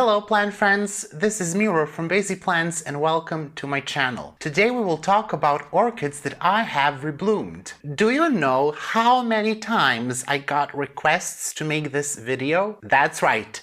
Hello plant friends, this is Miro from Basic Plants and welcome to my channel. Today we will talk about orchids that I have rebloomed. Do you know how many times I got requests to make this video? That's right.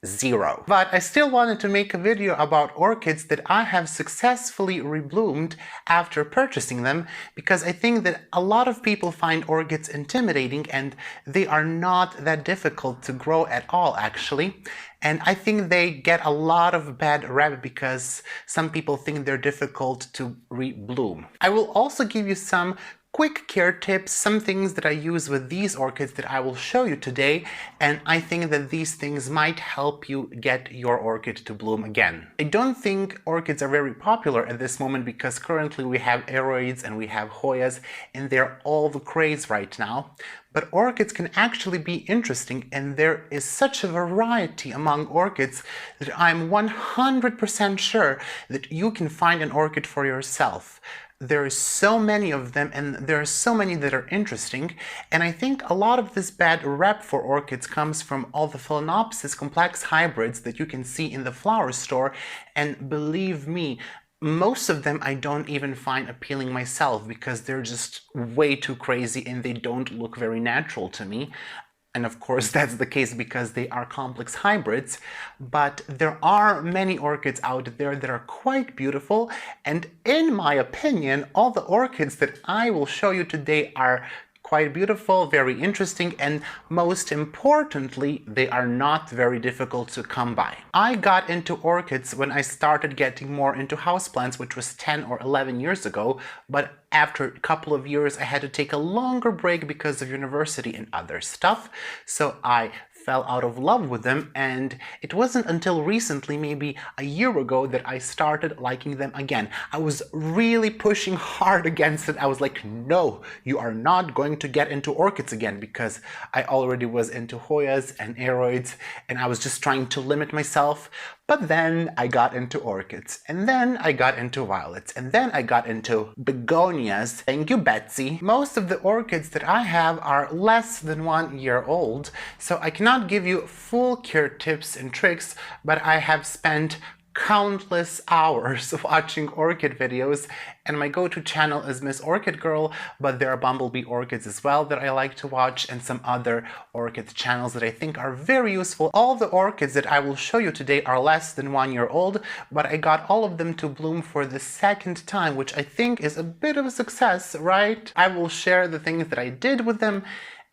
0. But I still wanted to make a video about orchids that I have successfully rebloomed after purchasing them, because I think that a lot of people find orchids intimidating and they are not that difficult to grow at all actually. And I think they get a lot of bad rep because some people think they're difficult to rebloom. I will also give you some quick care tips, some things that I use with these orchids that I will show you today, and I think that these things might help you get your orchid to bloom again. I don't think orchids are very popular at this moment because currently we have aroids and we have Hoyas and they're all the craze right now. But orchids can actually be interesting, and there is such a variety among orchids that I'm 100% sure that you can find an orchid for yourself. There are so many of them and there are so many that are interesting, and I think a lot of this bad rep for orchids comes from all the Phalaenopsis complex hybrids that you can see in the flower store, and believe me, most of them I don't even find appealing myself because they're just way too crazy and they don't look very natural to me. And of course that's the case because they are complex hybrids, but there are many orchids out there that are quite beautiful, and in my opinion all the orchids that I will show you today are quite beautiful, very interesting, and most importantly, they are not very difficult to come by. I got into orchids when I started getting more into houseplants, which was 10 or 11 years ago, but after a couple of years I had to take a longer break because of university and other stuff, so I fell out of love with them, and it wasn't until recently, maybe a year ago, that I started liking them again. I was really pushing hard against it. I was like, no, you are not going to get into orchids again, because I already was into Hoyas and aroids and I was just trying to limit myself. But then I got into orchids, and then I got into violets, and then I got into begonias. Thank you, Betsy. Most of the orchids that I have are less than 1 year old, so I cannot give you full care tips and tricks, but I have spent countless hours watching orchid videos, and my go-to channel is Miss Orchid Girl, but there are bumblebee orchids as well that I like to watch, and some other orchid channels that I think are very useful. All the orchids that I will show you today are less than 1 year old, but I got all of them to bloom for the second time, which I think is a bit of a success, right? I will share the things that I did with them,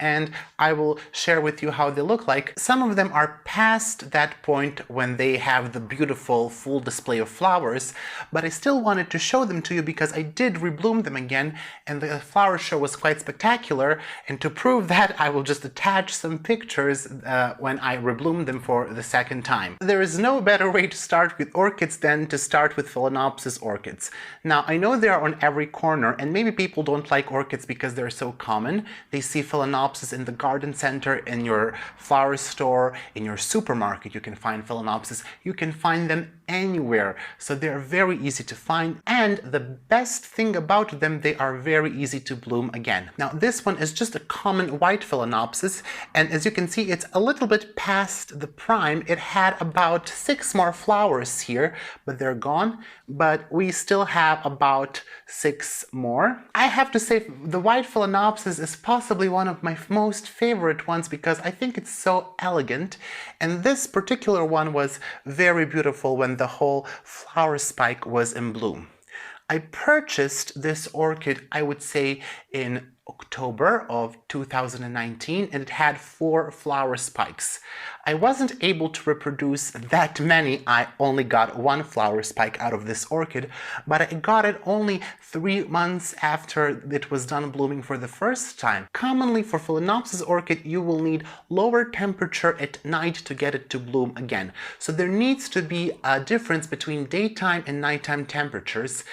and I will share with you how they look like. Some of them are past that point when they have the beautiful full display of flowers, but I still wanted to show them to you because I did rebloom them again, and the flower show was quite spectacular, and to prove that I will just attach some pictures when I rebloom them for the second time. There is no better way to start with orchids than to start with Phalaenopsis orchids. Now I know they are on every corner, and maybe people don't like orchids because they're so common. They see Phalaenopsis in the garden center, in your flower store, in your supermarket you can find Phalaenopsis. You can find them anywhere, so they are very easy to find, and the best thing about them, they are very easy to bloom again. Now this one is just a common white Phalaenopsis, and as you can see it's a little bit past the prime. It had about 6 more flowers here, but they're gone, but we still have about 6 more. I have to say the white Phalaenopsis is possibly one of my most favorite ones because I think it's so elegant, and this particular one was very beautiful when the whole flower spike was in bloom. I purchased this orchid, I would say, in October of 2019, and it had 4 flower spikes. I wasn't able to reproduce that many. I only got 1 flower spike out of this orchid, but I got it only 3 months after it was done blooming for the first time. Commonly for Phalaenopsis orchid you will need lower temperature at night to get it to bloom again. So there needs to be a difference between daytime and nighttime temperatures.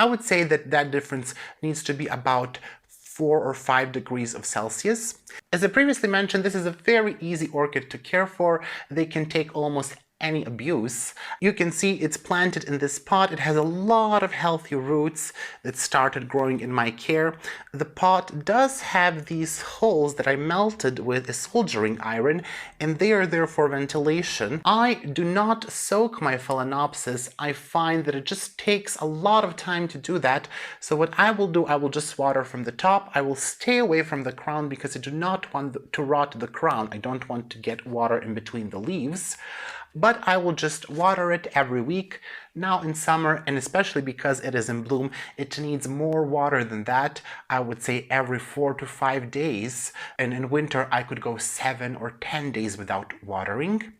I would say that that difference needs to be about 4 or 5 degrees of Celsius. As I previously mentioned, this is a very easy orchid to care for. They can take almost any abuse. You can see it's planted in this pot. It has a lot of healthy roots that started growing in my care. The pot does have these holes that I melted with a soldering iron, and they are there for ventilation. I do not soak my Phalaenopsis. I find that it just takes a lot of time to do that. So what I will do, I will just water from the top. I will stay away from the crown because I do not want to rot the crown. I don't want to get water in between the leaves. But I will just water it every week. Now in summer, and especially because it is in bloom, it needs more water than that. I would say every 4 to 5 days. And in winter, I could go 7 or 10 days without watering.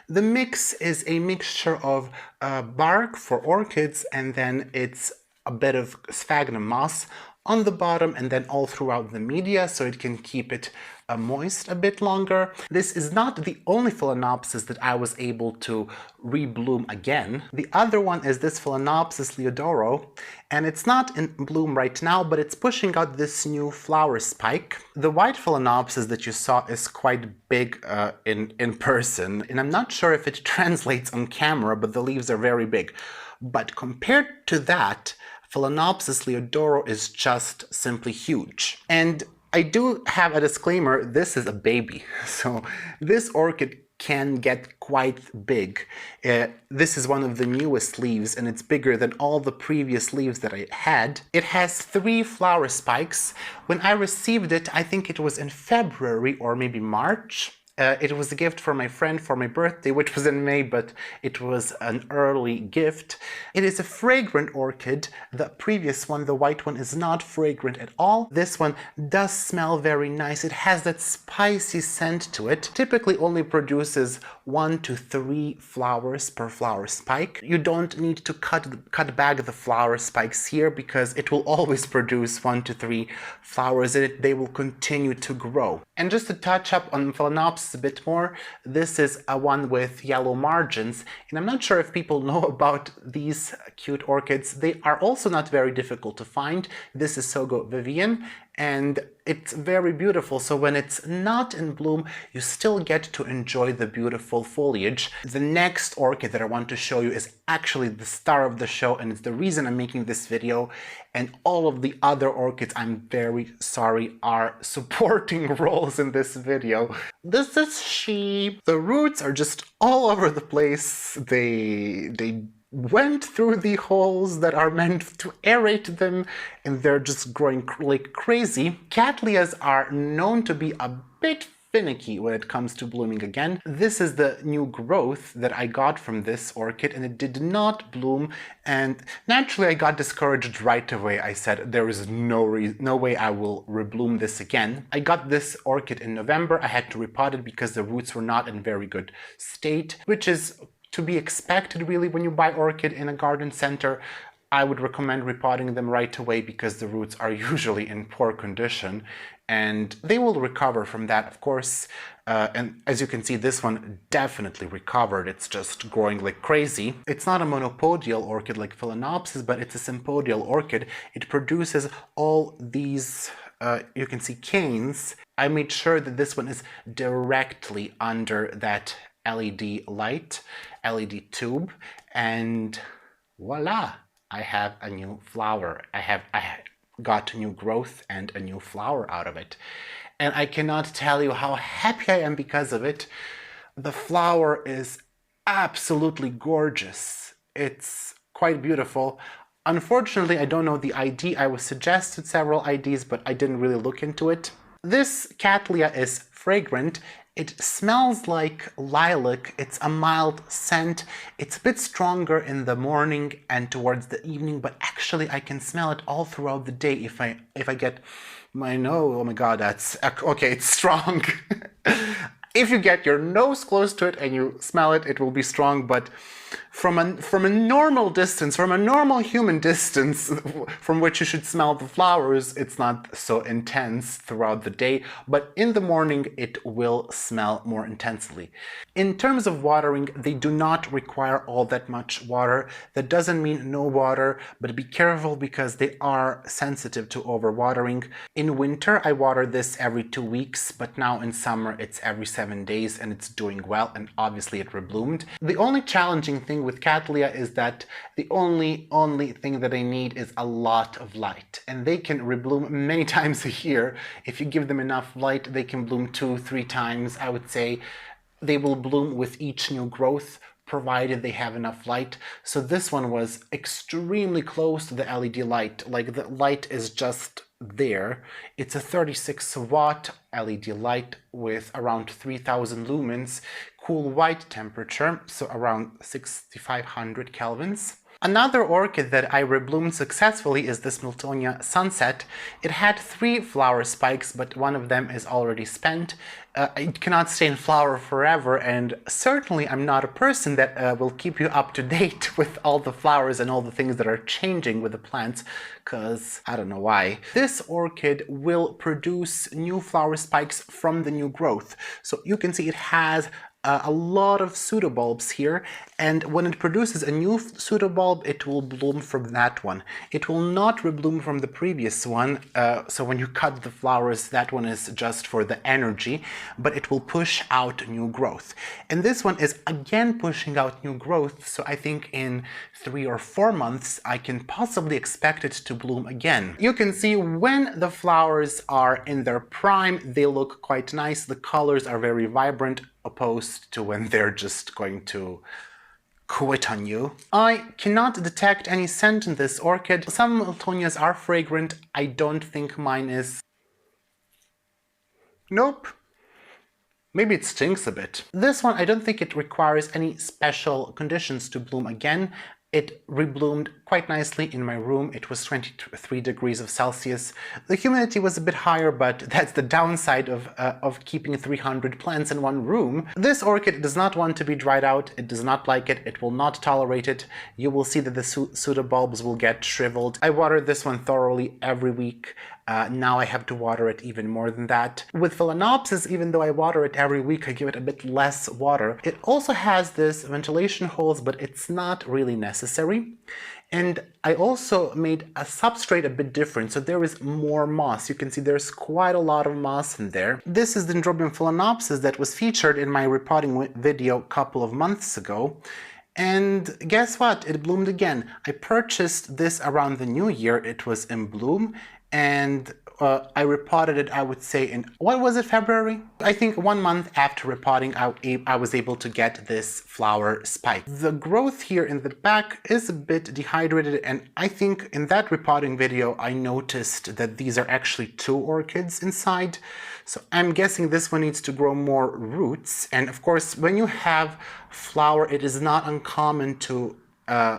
The mix is a mixture of bark for orchids, and then it's a bit of sphagnum moss on the bottom and then all throughout the media, so it can keep it moist a bit longer. This is not the only Phalaenopsis that I was able to rebloom again. The other one is this Phalaenopsis Liodoro, and it's not in bloom right now, but it's pushing out this new flower spike. The white Phalaenopsis that you saw is quite big in person, and I'm not sure if it translates on camera, but the leaves are very big. But compared to that, Phalaenopsis Liodoro is just simply huge. And I do have a disclaimer, this is a baby. So this orchid can get quite big. This is one of the newest leaves, and it's bigger than all the previous leaves that I had. It has 3 flower spikes. When I received it, I think it was in February or maybe March. It was a gift for my friend for my birthday, which was in May, but it was an early gift. It is a fragrant orchid. The previous one, the white one, is not fragrant at all. This one does smell very nice. It has that spicy scent to it. Typically only produces 1 to 3 flowers per flower spike. You don't need to cut back the flower spikes here because it will always produce 1 to 3 flowers in it. They will continue to grow. And just to touch up on Phalaenopsis a bit more, this is a one with yellow margins, and I'm not sure if people know about these cute orchids. They are also not very difficult to find. This is Sogo Vivien, and it's very beautiful. So when it's not in bloom, you still get to enjoy the beautiful foliage. The next orchid that I want to show you is actually the star of the show, and it's the reason I'm making this video. And all of the other orchids, I'm very sorry, are supporting roles in this video. This is she. The roots are just all over the place. They went through the holes that are meant to aerate them, and they're just growing like crazy. Cattleyas are known to be a bit finicky when it comes to blooming again. This is the new growth that I got from this orchid, and it did not bloom, and naturally I got discouraged right away. I said there is no way I will rebloom this again. I got this orchid in November. I had to repot it because the roots were not in very good state, which is to be expected really when you buy orchid in a garden center. I would recommend repotting them right away because the roots are usually in poor condition, and they will recover from that, of course. And as you can see, this one definitely recovered. It's just growing like crazy. It's not a monopodial orchid like Phalaenopsis, but it's a sympodial orchid. It produces all these, you can see, canes. I made sure that this one is directly under that LED light, LED tube, and voila! I have a new flower. I got new growth and a new flower out of it. And I cannot tell you how happy I am because of it. The flower is absolutely gorgeous. It's quite beautiful. Unfortunately, I don't know the ID. I was suggested several IDs, but I didn't really look into it. This Cattleya is fragrant. It smells like lilac. It's a mild scent. It's a bit stronger in the morning and towards the evening, but actually I can smell it all throughout the day if I get my nose. Oh my god, that's okay, it's strong. If you get your nose close to it and you smell it, it will be strong, but from a normal distance, from a normal human distance from which you should smell the flowers, it's not so intense throughout the day, but in the morning it will smell more intensely. In terms of watering, they do not require all that much water. That doesn't mean no water, but be careful because they are sensitive to overwatering. In winter, I water this every 2 weeks, but now in summer it's every 7 days and it's doing well, and obviously it rebloomed. The only challenging thing with Cattleya is that the only thing that they need is a lot of light, and they can rebloom many times a year. If you give them enough light, they can bloom 2-3 times, I would say. They will bloom with each new growth, provided they have enough light. So this one was extremely close to the LED light, like the light is just there. It's a 36 watt LED light with around 3000 lumens, cool white temperature, so around 6500 kelvins. Another orchid that I rebloomed successfully is this Miltonia Sunset. It had 3 flower spikes, but one of them is already spent. It cannot stay in flower forever, and certainly I'm not a person that will keep you up to date with all the flowers and all the things that are changing with the plants, because I don't know why. This orchid will produce new flower spikes from the new growth. So you can see it has a lot of pseudobulbs here, and when it produces a new pseudobulb, it will bloom from that one. It will not rebloom from the previous one, so when you cut the flowers, that one is just for the energy, but it will push out new growth. And this one is again pushing out new growth, so I think in 3 or 4 months I can possibly expect it to bloom again. You can see when the flowers are in their prime, they look quite nice. The colors are very vibrant, opposed to when they're just going to quit on you. I cannot detect any scent in this orchid. Some Miltonias are fragrant. I don't think mine is. Nope. Maybe it stinks a bit. This one, I don't think it requires any special conditions to bloom again. It rebloomed quite nicely in my room. It was 23 degrees Celsius. The humidity was a bit higher, but that's the downside of keeping 300 plants in one room. This orchid does not want to be dried out. It does not like it. It will not tolerate it. You will see that the pseudobulbs will get shriveled. I water this one thoroughly every week. Now I have to water it even more than that. With Phalaenopsis, even though I water it every week, I give it a bit less water. It also has this ventilation holes, but it's not really necessary. And I also made a substrate a bit different, so there is more moss. You can see there's quite a lot of moss in there. This is Dendrobium Phalaenopsis that was featured in my repotting video a couple of months ago. And guess what? It bloomed again. I purchased this around the new year. It was in bloom. And I repotted it, I would say, in, what was it, February? I think 1 month after repotting, I was able to get this flower spike. The growth here in the back is a bit dehydrated, and I think in that repotting video, I noticed that these are actually 2 orchids inside. So I'm guessing this one needs to grow more roots. And of course, when you have flower, it is not uncommon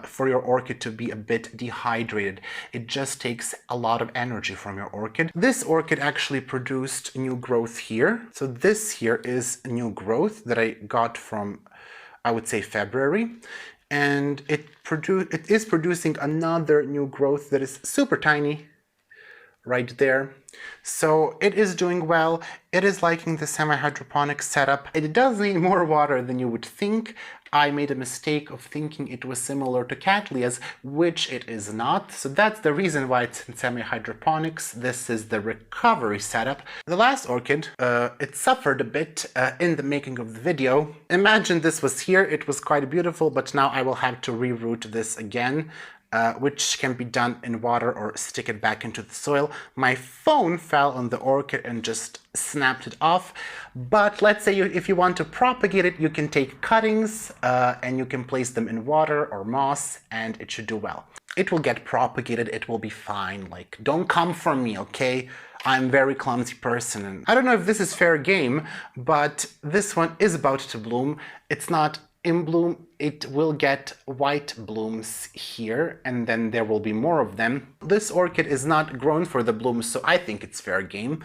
for your orchid to be a bit dehydrated. It just takes a lot of energy from your orchid. This orchid actually produced new growth here. So this here is new growth that I got from, I would say, February. And it is producing another new growth that is super tiny right there. So it is doing well. It is liking the semi-hydroponic setup. It does need more water than you would think. I made a mistake of thinking it was similar to Cattleya's, which it is not. So that's the reason why it's in semi-hydroponics. This is the recovery setup. The last orchid, it suffered a bit in the making of the video. Imagine this was here. It was quite beautiful, but now I will have to reroot this again. Which can be done in water or stick it back into the soil. My phone fell on the orchid and just snapped it off. But let's say if you want to propagate it, you can take cuttings and you can place them in water or moss, and it should do well. It will get propagated. It will be fine. Like, don't come for me, okay? I'm a very clumsy person. And I don't know if this is fair game, but this one is about to bloom. It's not in bloom. It will get white blooms here, and then there will be more of them. This orchid is not grown for the blooms, so I think it's fair game.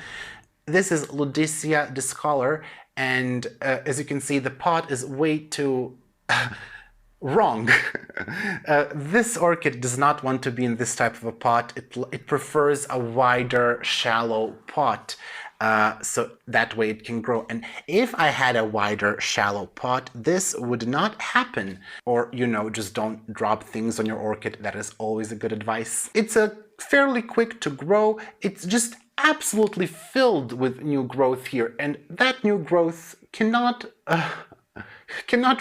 This is Ludisia discolor, and as you can see, the pot is way too Wrong. This orchid does not want to be in this type of a pot. It prefers a wider, shallow pot. So that way it can grow. And if I had a wider, shallow pot, this would not happen. Or, you know, just don't drop things on your orchid. That is always a good advice. It's a fairly quick to grow. It's just absolutely filled with new growth here. And that new growth cannot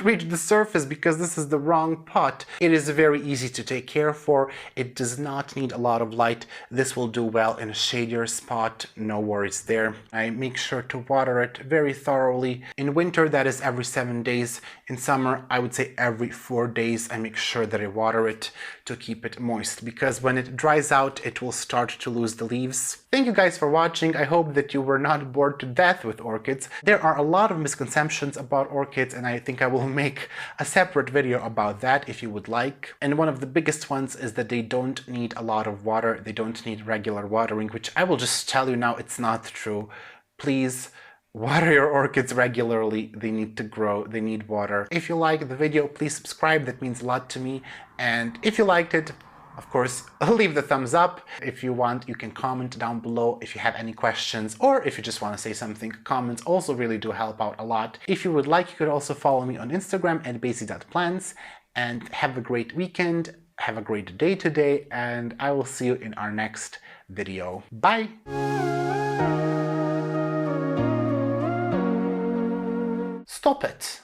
reach the surface because this is the wrong pot. It is very easy to take care for. It does not need a lot of light. This will do well in a shadier spot. No worries there. I make sure to water it very thoroughly. In winter, that is every 7 days. In summer, I would say every 4 days. I make sure that I water it to keep it moist, because when it dries out, it will start to lose the leaves. Thank you guys for watching. I hope that you were not bored to death with orchids. There are a lot of misconceptions about orchids, and I think I will make a separate video about that if you would like. And one of the biggest ones is that they don't need a lot of water. They don't need regular watering, which I will just tell you now, it's not true. Please water your orchids regularly. They need to grow. They need water. If you like the video, please subscribe. That means a lot to me. And if you liked it, of course, leave the thumbs up. If you want, you can comment down below if you have any questions, or if you just want to say something. Comments also really do help out a lot. If you would like, you could also follow me on Instagram at basie.plants. And have a great weekend. Have a great day today, and I will see you in our next video. Bye! Stop it!